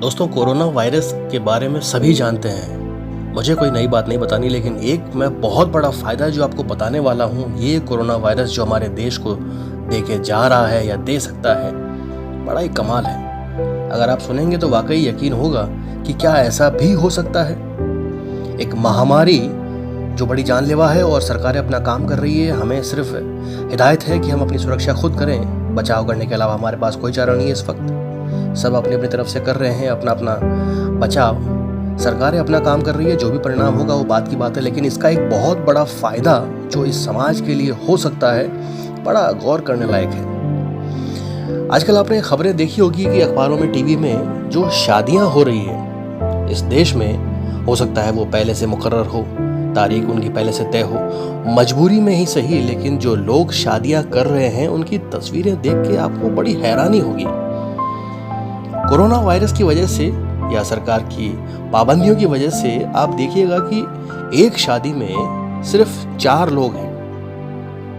दोस्तों, corona virus के बारे में सभी जानते हैं। मुझे कोई नई बात नहीं बतानी, लेकिन एक मैं बहुत बड़ा फ़ायदा जो आपको बताने वाला हूँ, ये कोरोना वायरस जो हमारे देश को दे के जा रहा है या दे सकता है, बड़ा ही कमाल है। अगर आप सुनेंगे तो वाकई यकीन होगा कि क्या ऐसा भी हो सकता है। एक महामारी जो बड़ी जानलेवा है और सरकारें अपना काम कर रही है। हमें सिर्फ हिदायत है कि हम अपनी सुरक्षा खुद करें। बचाव करने के अलावा हमारे पास कोई चारा नहीं है। इस वक्त सब अपनी अपनी तरफ से कर रहे हैं अपना अपना बचाव। सरकारें अपना काम कर रही है, जो भी परिणाम होगा वो बात की बात है। लेकिन इसका एक बहुत बड़ा फायदा जो इस समाज के लिए हो सकता है, बड़ा गौर करने लायक है। आजकल आपने खबरें देखी होगी कि अखबारों में, टीवी में जो शादियां हो रही है इस देश में, हो सकता है वो पहले से मुकर्रर हो, तारीख उनकी पहले से तय हो, मजबूरी में ही सही, लेकिन जो लोग शादियां कर रहे हैं उनकी तस्वीरें देख के आपको बड़ी हैरानी होगी। कोरोना वायरस की वजह से या सरकार की पाबंदियों की वजह से आप देखिएगा कि एक शादी में सिर्फ 4 लोग हैं।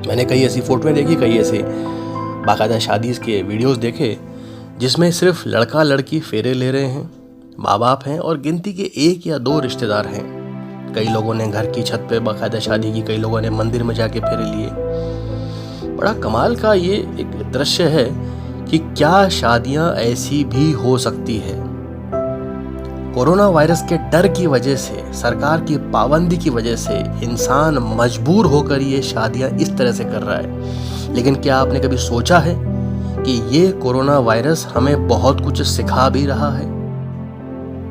मैंने कई ऐसी फोटोएं देखी, कई ऐसे बाकायदा शादी के वीडियोस देखे जिसमें सिर्फ लड़का लड़की फेरे ले रहे हैं, माँ बाप हैं और गिनती के 1 या 2 रिश्तेदार हैं। कई लोगों ने घर की छत पे बाकायदा शादी की, कई लोगों ने मंदिर में जाके फेरे लिए। बड़ा कमाल का ये एक दृश्य है कि क्या शादियां ऐसी भी हो सकती है। कोरोना वायरस के डर की वजह से, सरकार की पाबंदी की वजह से इंसान मजबूर होकर ये शादियां इस तरह से कर रहा है। लेकिन क्या आपने कभी सोचा है कि ये कोरोना वायरस हमें बहुत कुछ सिखा भी रहा है?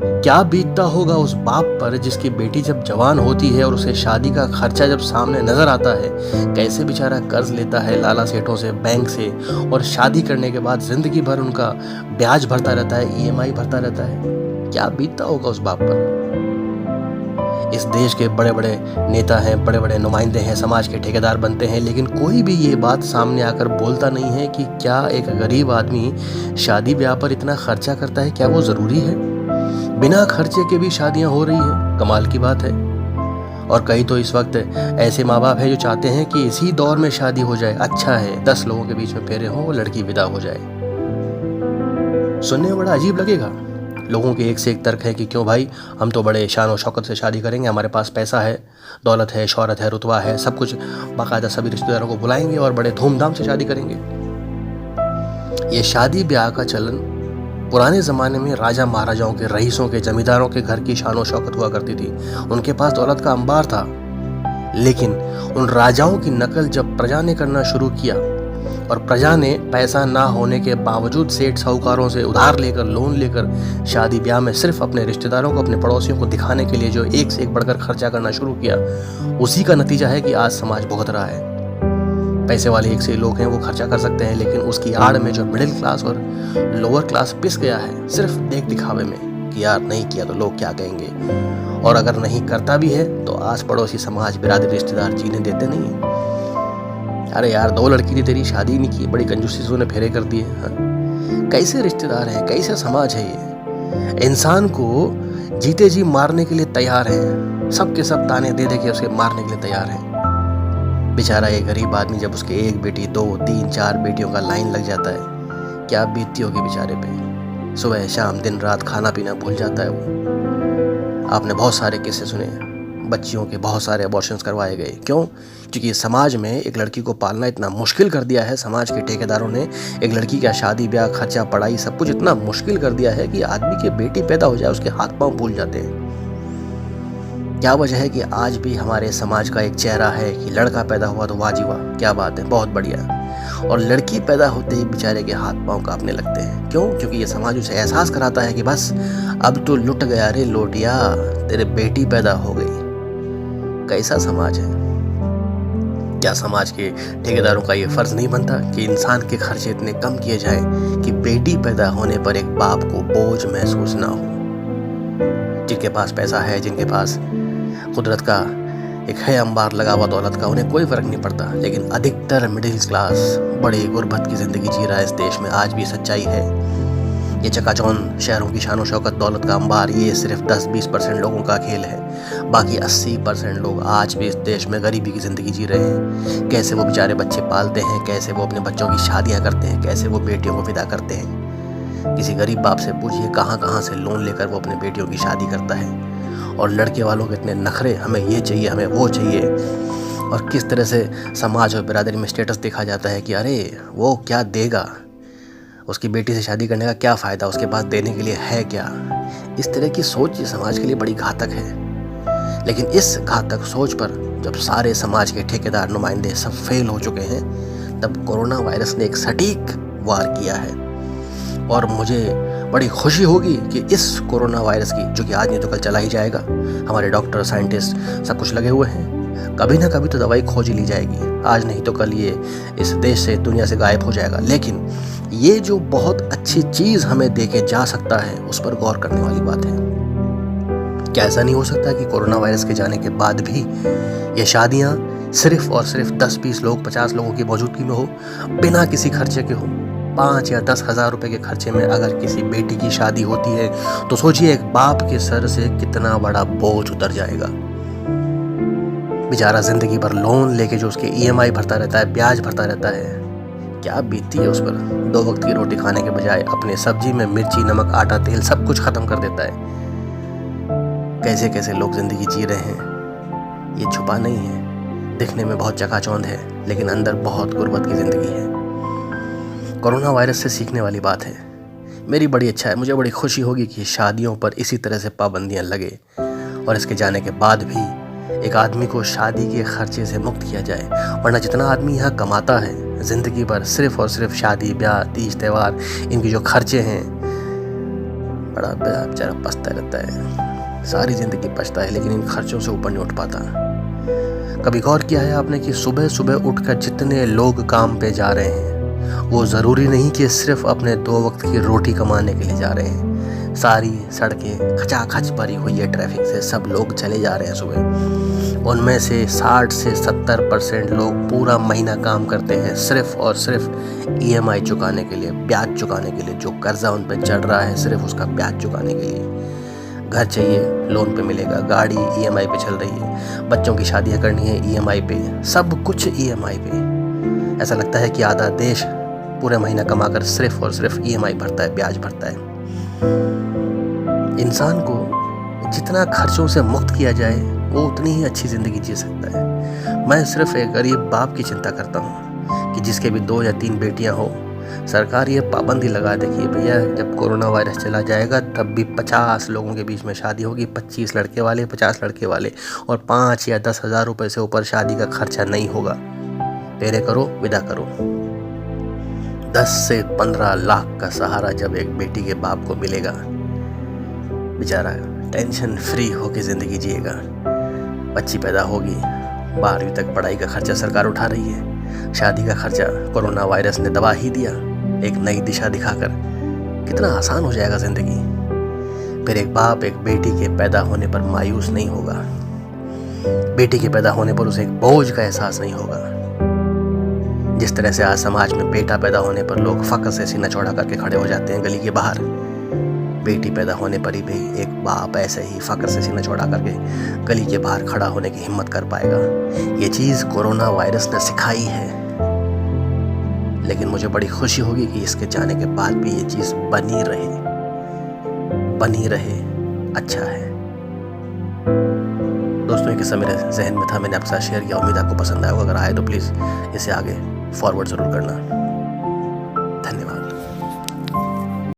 क्या बीतता होगा उस बाप पर जिसकी बेटी जब जवान होती है और उसे शादी का खर्चा जब सामने नजर आता है, कैसे बेचारा कर्ज लेता है लाला सेठों से, बैंक से, और शादी करने के बाद जिंदगी भर उनका ब्याज भरता रहता है, ईएमआई भरता रहता है। क्या बीतता होगा उस बाप पर? इस देश के बड़े बड़े नेता हैं, बड़े बड़े नुमाइंदे हैं, समाज के ठेकेदार बनते हैं, लेकिन कोई भी ये बात सामने आकर बोलता नहीं है कि क्या एक गरीब आदमी शादी ब्याह पर इतना खर्चा करता है, क्या वो जरूरी है? बिना खर्चे के भी शादियां हो रही है, कमाल की बात है। और कई तो इस वक्त ऐसे माँ बाप हैं जो चाहते हैं कि इसी दौर में शादी हो जाए, अच्छा है 10 लोगों के बीच में फेरे हों और लड़की विदा हो जाए। सुनने में बड़ा अजीब लगेगा। लोगों के एक से एक तर्क है कि क्यों भाई, हम तो बड़े शान और शौकत से शादी करेंगे, हमारे पास पैसा है, दौलत है, शौहरत है, रुतबा है, सब कुछ, बाकायदा सभी रिश्तेदारों को बुलाएंगे और बड़े धूमधाम से शादी करेंगे। ये शादी ब्याह का चलन पुराने ज़माने में राजा महाराजाओं के, रईसों के, जमींदारों के घर की शान और शौकत हुआ करती थी। उनके पास दौलत का अंबार था। लेकिन उन राजाओं की नकल जब प्रजा ने करना शुरू किया और प्रजा ने पैसा ना होने के बावजूद सेठ साहूकारों से उधार लेकर, लोन लेकर शादी ब्याह में सिर्फ अपने रिश्तेदारों को, अपने पड़ोसियों को दिखाने के लिए जो एक से एक बढ़कर खर्चा करना शुरू किया, उसी का नतीजा है कि आज समाज भुगत रहा है। पैसे वाले एक से लोग हैं, वो खर्चा कर सकते हैं, लेकिन उसकी आड़ में जो मिडिल क्लास और लोअर क्लास पिस गया है सिर्फ देख दिखावे में कि यार नहीं किया तो लोग क्या कहेंगे, और अगर नहीं करता भी है तो आस पड़ोसी, समाज, बिरादरी, रिश्तेदार जीने देते नहीं है। अरे यार 2 लड़की ने तेरी शादी नहीं की, बड़ी कंजूसी से उन्हें फेरे कर दिए। कैसे रिश्तेदार हैं, कैसे समाज है ये? इंसान को जीते जी मारने के लिए तैयार है, सबके सब ताने दे दे के उसे मारने के लिए तैयार है। बेचारा ये गरीब आदमी जब उसके 1 बेटी, 2, 3, 4 बेटियों का लाइन लग जाता है, क्या बीतती होगी बेचारे पे। सुबह शाम दिन रात खाना पीना भूल जाता है वो। आपने बहुत सारे किस्से सुने, बच्चियों के बहुत सारे अबॉर्शंस करवाए गए। क्यों? क्योंकि समाज में एक लड़की को पालना इतना मुश्किल कर दिया है। समाज के ठेकेदारों ने एक लड़की का शादी ब्याह, खर्चा, पढ़ाई, सब कुछ इतना मुश्किल कर दिया है कि आदमी की बेटी पैदा हो जाए उसके हाथ पांव भूल जाते हैं। क्या वजह है कि आज भी हमारे समाज का एक चेहरा है कि लड़का पैदा हुआ तो वाह जी वाह, क्या बात है, बहुत बढ़िया, और लड़की पैदा होते ही बेचारे के हाथ पांव कांपने लगते हैं। क्यों? क्योंकि ये समाज उसे एहसास कराता है कि बस अब तो लुट गया रे लोटिया, तेरे बेटी पैदा हो गई। कैसा समाज है? क्या समाज के ठेकेदारों का ये फर्ज नहीं बनता कि इंसान के खर्चे इतने कम किए जाएं कि बेटी पैदा होने पर एक बाप को बोझ महसूस ना हो? जिनके पास पैसा है, जिनके पास कुदरत का एक है अंबार लगा हुआ दौलत का, उन्हें कोई फर्क नहीं पड़ता। लेकिन अधिकतर मिडिल क्लास बड़ी गुर्बत की जिंदगी जी रहा है इस देश में। आज भी सच्चाई है। ये चकाचौंध शहरों की शान और शौकत, दौलत का अंबार, ये सिर्फ 10-20% लोगों का खेल है। बाकी 80% लोग आज भी इस देश में गरीबी की जिंदगी जी रहे हैं। कैसे वो बेचारे बच्चे पालते हैं, कैसे वो अपने बच्चों की शादियां करते हैं, कैसे वो बेटियों को विदा करते हैं, किसी गरीब बाप से पूछिए कहाँ कहाँ से लोन लेकर वो अपने बेटियों की शादी करता है। और लड़के वालों के इतने नखरे, हमें ये चाहिए, हमें वो चाहिए। और किस तरह से समाज और बिरादरी में स्टेटस देखा जाता है कि अरे वो क्या देगा, उसकी बेटी से शादी करने का क्या फ़ायदा, उसके पास देने के लिए है क्या। इस तरह की सोच ये समाज के लिए बड़ी घातक है। लेकिन इस घातक सोच पर जब सारे समाज के ठेकेदार नुमाइंदे सब फेल हो चुके हैं, तब कोरोना वायरस ने एक सटीक वार किया है। और मुझे बड़ी खुशी होगी कि इस कोरोना वायरस की, जो कि आज नहीं तो कल चला ही जाएगा, हमारे डॉक्टर साइंटिस्ट सब कुछ लगे हुए हैं, कभी ना कभी तो दवाई खोज ही ली जाएगी। आज नहीं तो कल ये इस देश से, दुनिया से गायब हो जाएगा। लेकिन ये जो बहुत अच्छी चीज़ हमें देके जा सकता है, उस पर गौर करने वाली बात है। क्या ऐसा नहीं हो सकता कि कोरोना वायरस के जाने के बाद भी ये शादियाँ सिर्फ और सिर्फ 10-20 लोग, 50 लोगों की मौजूदगी में हो, बिना किसी खर्चे के हो। 5 या 10 हज़ार रुपए के खर्चे में अगर किसी बेटी की शादी होती है, तो सोचिए एक बाप के सर से कितना बड़ा बोझ उतर जाएगा। बेचारा जिंदगी भर लोन लेके जो उसके EMI भरता रहता है, ब्याज भरता रहता है, क्या बीतती है उस पर। 2 वक्त की रोटी खाने के बजाय अपने सब्जी में मिर्ची, नमक, आटा, तेल सब कुछ खत्म कर देता है। कैसे कैसे लोग जिंदगी जी रहे हैं, ये छुपा नहीं है। दिखने में बहुत चकाचौंध है, लेकिन अंदर बहुत गुर्बत की जिंदगी है। कोरोना वायरस से सीखने वाली बात है। मेरी बड़ी इच्छा है, मुझे बड़ी खुशी होगी कि शादियों पर इसी तरह से पाबंदियां लगे और इसके जाने के बाद भी एक आदमी को शादी के खर्चे से मुक्त किया जाए। वरना जितना आदमी यहाँ कमाता है ज़िंदगी भर, सिर्फ और सिर्फ शादी ब्याह, तीज त्योहार, इनके जो खर्चे हैं, बड़ा बेचारा पछता रहता है, सारी ज़िंदगी पछता है, लेकिन इन खर्चों से ऊपर नहीं उठ पाता। कभी गौर किया है आपने कि सुबह सुबह उठकर जितने लोग काम पे जा रहे हैं, वो ज़रूरी नहीं कि सिर्फ अपने 2 वक्त की रोटी कमाने के लिए जा रहे हैं। सारी सड़कें खचाखच भरी हुई है ट्रैफिक से, सब लोग चले जा रहे हैं सुबह। उनमें से 60 से 70% लोग पूरा महीना काम करते हैं सिर्फ और सिर्फ EMI चुकाने के लिए, ब्याज चुकाने के लिए। जो कर्जा उन पर चढ़ रहा है सिर्फ उसका ब्याज चुकाने के लिए। घर चाहिए, लोन पे मिलेगा, गाड़ी EMI पे चल रही है, बच्चों की शादियाँ करनी है EMI पे, सब कुछ EMI पे। ऐसा लगता है कि आधा देश पूरे महीना कमाकर सिर्फ और सिर्फ EMI भरता है, ब्याज भरता है। इंसान को जितना खर्चों से मुक्त किया जाए, वो उतनी ही अच्छी ज़िंदगी जी सकता है। मैं सिर्फ एक गरीब बाप की चिंता करता हूँ कि जिसके भी 2 या 3 बेटियाँ हो, सरकार ये पाबंदी लगा दे कि भैया जब कोरोना वायरस चला जाएगा तब भी 50 लोगों के बीच में शादी होगी, 25 लड़के वाले, 50 लड़के वाले, और 5 या 10 हज़ार रुपये से ऊपर शादी का खर्चा नहीं होगा। तेरे करो, विदा करो। 10 से 15 लाख का सहारा जब एक बेटी के बाप को मिलेगा, बेचारा टेंशन फ्री होकर ज़िंदगी जिएगा। बच्ची पैदा होगी, 12वीं तक पढ़ाई का खर्चा सरकार उठा रही है, शादी का खर्चा कोरोना वायरस ने दबा ही दिया एक नई दिशा दिखाकर। कितना आसान हो जाएगा ज़िंदगी। फिर एक बाप एक बेटी के पैदा होने पर मायूस नहीं होगा, बेटी के पैदा होने पर उसे एक बोझ का एहसास नहीं होगा। जिस तरह से आज समाज में बेटा पैदा होने पर लोग फक्र से सीना चौड़ा करके खड़े हो जाते हैं गली के बाहर, बेटी पैदा होने पर ही भी एक बाप ऐसे ही फक्र से सीना चौड़ा करके गली के बाहर खड़ा होने की हिम्मत कर पाएगा। ये चीज़ कोरोना वायरस ने सिखाई है, लेकिन मुझे बड़ी खुशी होगी कि इसके जाने के बाद भी ये चीज़ बनी रहे। अच्छा है दोस्तों, ये मेरे जहन में था, मैंने आपके साथ शेयर किया। उम्मीद आपको पसंद आएगा। अगर आए तो प्लीज़ इसे आगे फॉरवर्ड ज़रूर करना।